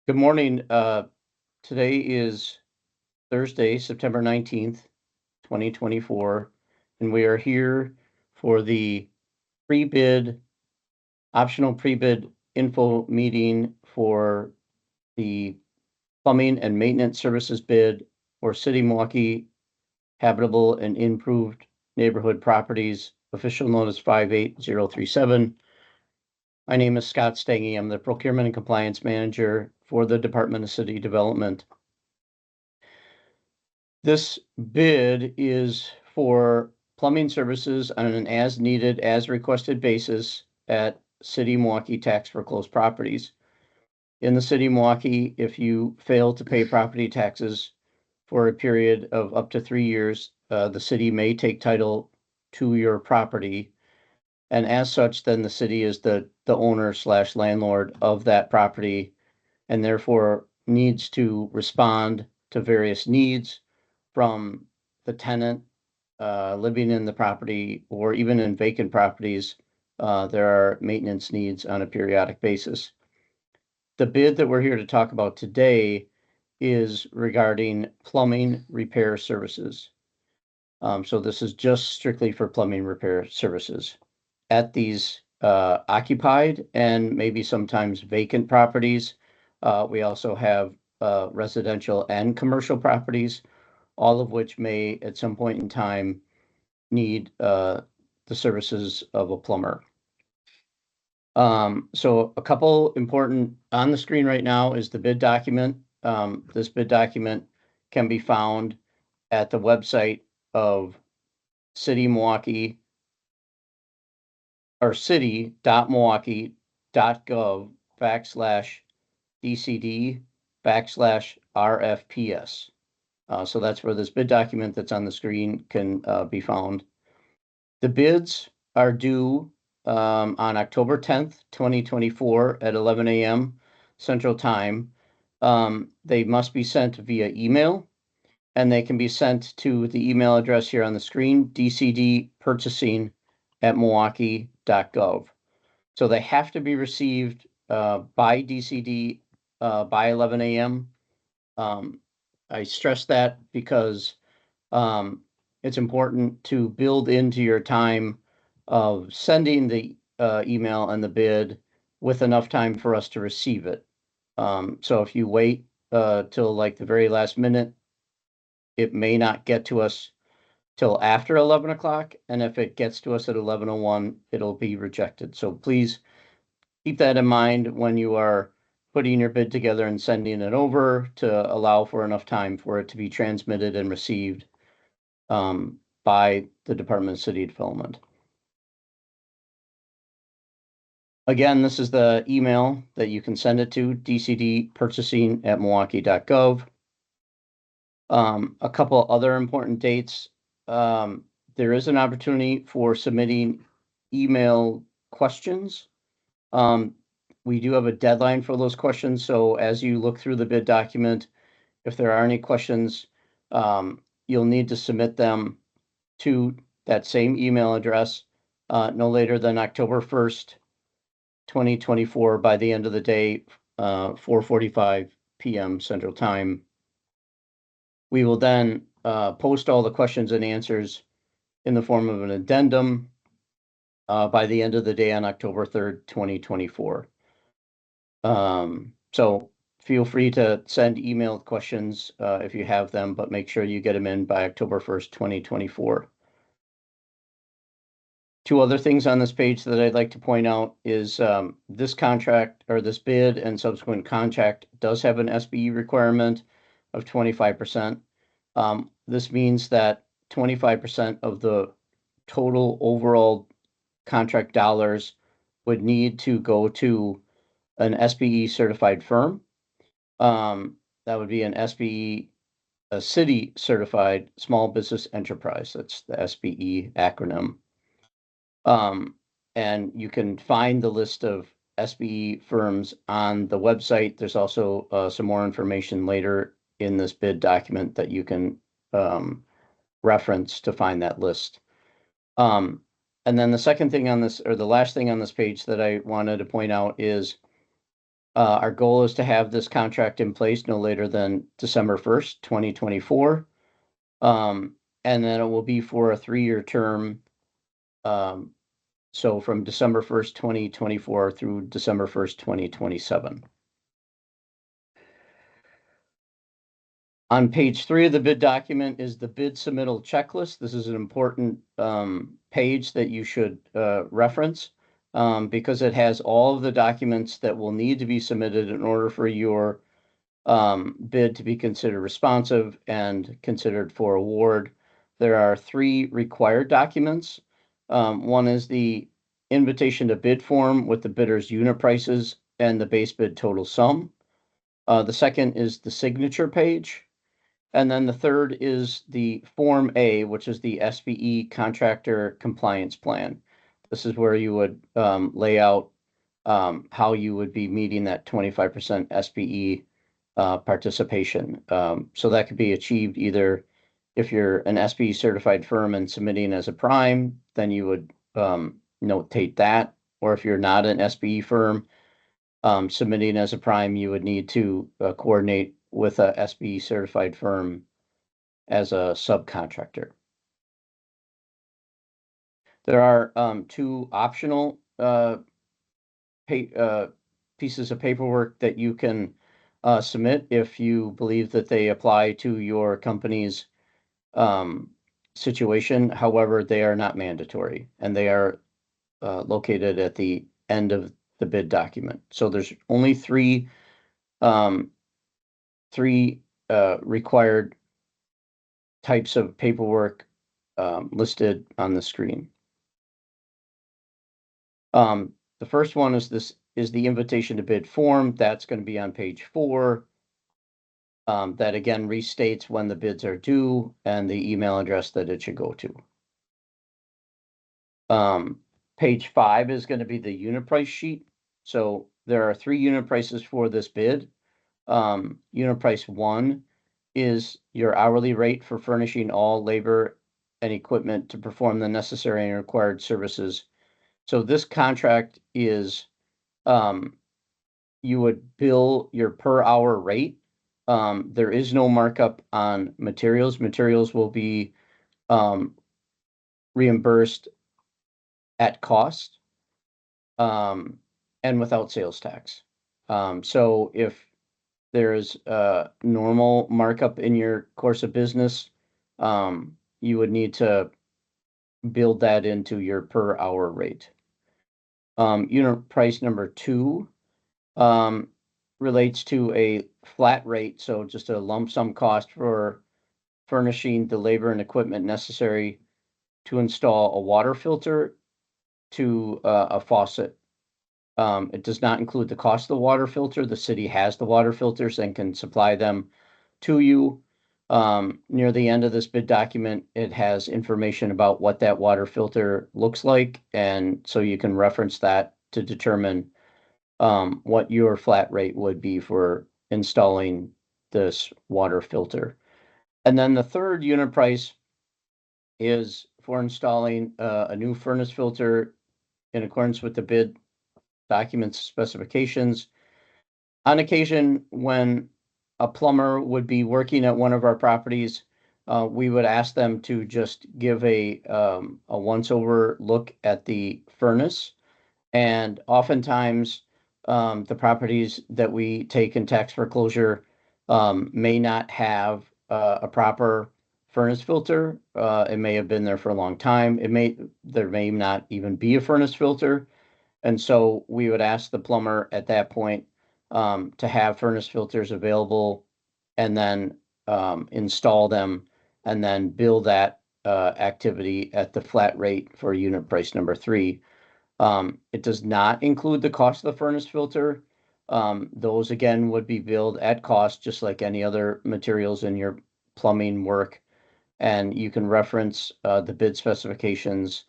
Good morning. Today is Thursday, September 19th, 2024, and we are here for the pre-bid, optional pre-bid info meeting for the plumbing and maintenance services bid for City Milwaukee Habitable and Improved Neighborhood Properties, official notice 58037. My name is Scott Stange. I'm the Procurement and Compliance Manager for the Department of City Development. This bid is for plumbing services on an as-needed, as-requested basis at City Milwaukee tax foreclosed properties. In the City of Milwaukee, if you fail to pay property taxes for a period of up to 3 years, the city may take title to your property. And as such, then the city is the owner slash landlord of that property and therefore needs to respond to various needs from the tenant living in the property, or even in vacant properties. There are maintenance needs on a periodic basis. The bid that we're here to talk about today is regarding plumbing repair services. So this is just strictly for plumbing repair services at these occupied and maybe sometimes vacant properties. We also have residential and commercial properties, all of which may at some point in time need the services of a plumber. So a couple important on the screen right now is the bid document. This bid document can be found at the website of City Milwaukee, or city.milwaukee.gov/DCD/RFPS. So that's where this bid document that's on the screen can be found. The bids are due on October 10th, 2024 at 11 a.m. Central Time. They must be sent via email, and they can be sent to the email address here on the screen, dcdpurchasing@milwaukee.gov. So they have to be received by DCD by 11 a.m. I stress that because it's important to build into your time of sending the email and the bid with enough time for us to receive it. So if you wait till like the very last minute, it may not get to us till after 11 o'clock. And if it gets to us at 11:01, it'll be rejected. So please keep that in mind when you are putting your bid together and sending it over, to allow for enough time for it to be transmitted and received by the Department of City Development. Again, this is the email that you can send it to, dcdpurchasing@milwaukee.gov. A couple other important dates. There is an opportunity for submitting email questions. We do have a deadline for those questions, so as you look through the bid document, if there are any questions, you'll need to submit them to that same email address no later than October 1st, 2024 by the end of the day, 4:45 p.m. Central Time. We will then post all the questions and answers in the form of an addendum by the end of the day on October 3rd, 2024. So feel free to send email questions if you have them, but make sure you get them in by October 1st, 2024. Two other things on this page that I'd like to point out is this contract, or this bid and subsequent contract, does have an SBE requirement of 25%. This means that 25% of the total overall contract dollars would need to go to an SBE certified firm. That would be an SBE, a city certified small business enterprise. That's the SBE acronym. And you can find the list of SBE firms on the website. There's also some more information later in this bid document that you can reference to find that list. And then the second thing on this, or the last thing on this page that I wanted to point out is Our goal is to have this contract in place no later than December 1st, 2024. And then it will be for a 3-year term. So from December 1st, 2024 through December 1st, 2027. On page 3 of the bid document is the bid submittal checklist. This is an important page that you should reference because it has all of the documents that will need to be submitted in order for your bid to be considered responsive and considered for award. There are 3 required documents. One is the invitation to bid form with the bidder's unit prices and the base bid total sum. The second is the signature page. And then the third is the Form A, which is the SBE Contractor Compliance Plan. This is where you would lay out how you would be meeting that 25% SBE participation. So that could be achieved either if you're an SBE certified firm and submitting as a prime, then you would notate that. Or if you're not an SBE firm submitting as a prime, you would need to coordinate with a SBE certified firm as a subcontractor. There are 2 optional pieces of paperwork that you can submit if you believe that they apply to your company's situation. However, they are not mandatory, and they are located at the end of the bid document. So there's only 3 required types of paperwork listed on the screen. The first one is the invitation to bid form. That's going to be on page 4. That again restates when the bids are due and the email address that it should go to. Page 5 is going to be the unit price sheet. So there are 3 unit prices for this bid. Unit price 1 is your hourly rate for furnishing all labor and equipment to perform the necessary and required services. So this contract is you would bill your per hour rate. There is no markup on materials. Materials will be reimbursed at cost and without sales tax. So if there is a normal markup in your course of business, you would need to build that into your per hour rate. Unit price number 2 relates to a flat rate, so just a lump sum cost for furnishing the labor and equipment necessary to install a water filter to a faucet. It does not include the cost of the water filter. The city has the water filters and can supply them to you. Near the end of this bid document, it has information about what that water filter looks like, and so you can reference that to determine what your flat rate would be for installing this water filter. And then the third unit price is for installing a new furnace filter in accordance with the bid documents specifications. On occasion, when a plumber would be working at one of our properties, we would ask them to just give a once-over look at the furnace. And oftentimes, the properties that we take in tax foreclosure may not have a proper furnace filter. It may have been there for a long time. There may not even be a furnace filter. And so we would ask the plumber at that point to have furnace filters available and then install them and then bill that activity at the flat rate for unit price number 3. It does not include the cost of the furnace filter. Those again would be billed at cost, just like any other materials in your plumbing work. And you can reference the bid specifications,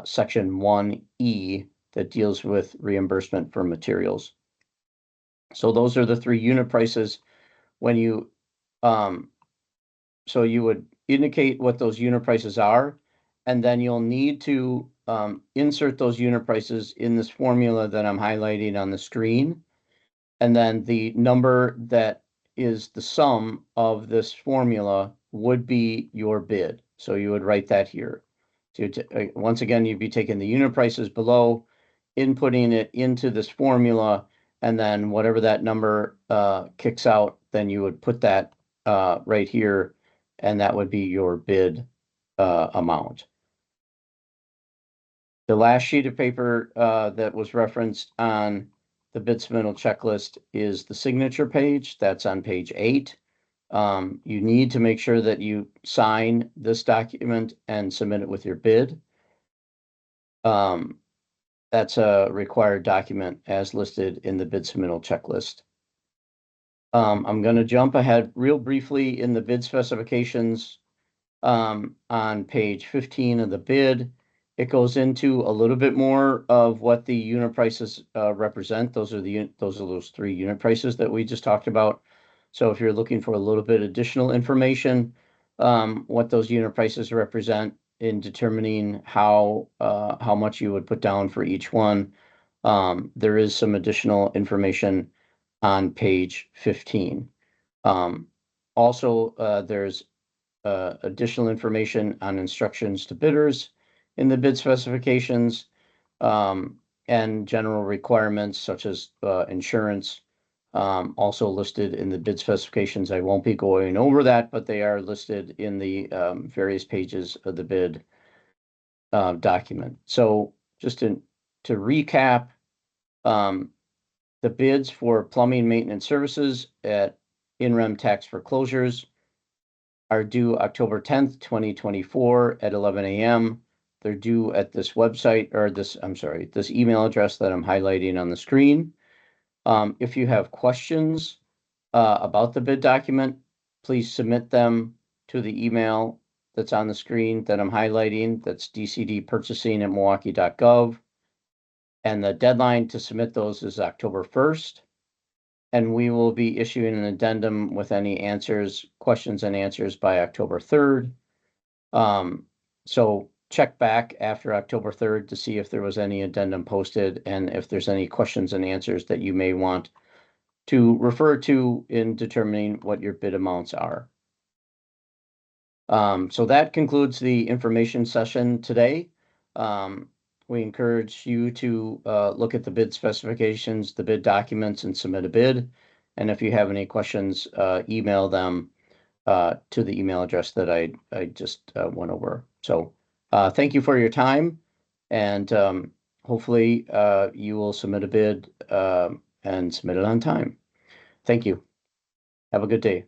section 1E, that deals with reimbursement for materials. So those are the 3 unit prices. When you, so you would indicate what those unit prices are, and then you'll need to insert those unit prices in this formula that I'm highlighting on the screen. And then the number that is the sum of this formula would be your bid. So you would write that here. So once again, you'd be taking the unit prices below, inputting it into this formula, and then whatever that number kicks out, then you would put that right here, and that would be your bid amount. The last sheet of paper that was referenced on the bid submittal checklist is the signature page. That's on page 8. You need to make sure that you sign this document and submit it with your bid. That's a required document as listed in the bid submittal checklist. I'm going to jump ahead real briefly in the bid specifications. On page 15 of the bid, it goes into a little bit more of what the unit prices represent. Those are those 3 unit prices that we just talked about. So if you're looking for a little bit additional information, what those unit prices represent in determining how much you would put down for each one, there is some additional information on page 15. Also, there's additional information on instructions to bidders in the bid specifications, and general requirements such as insurance, also listed in the bid specifications. I won't be going over that, but they are listed in the various pages of the bid document. So just to recap, the bids for plumbing maintenance services at in-rem tax foreclosures are due October 10th, 2024 at 11 a.m. They're due at this website, or this email address that I'm highlighting on the screen. If you have questions about the bid document, please submit them to the email that's on the screen that I'm highlighting. That's dcdpurchasing@milwaukee.gov. And the deadline to submit those is October 1st. And we will be issuing an addendum with any questions and answers by October 3rd. So check back after October 3rd to see if there was any addendum posted and if there's any questions and answers that you may want to refer to in determining what your bid amounts are. So that concludes the information session today. We encourage you to look at the bid specifications, the bid documents, and submit a bid. And if you have any questions, email them to the email address that I just went over. So thank you for your time, and hopefully you will submit a bid and submit it on time. Thank you. Have a good day.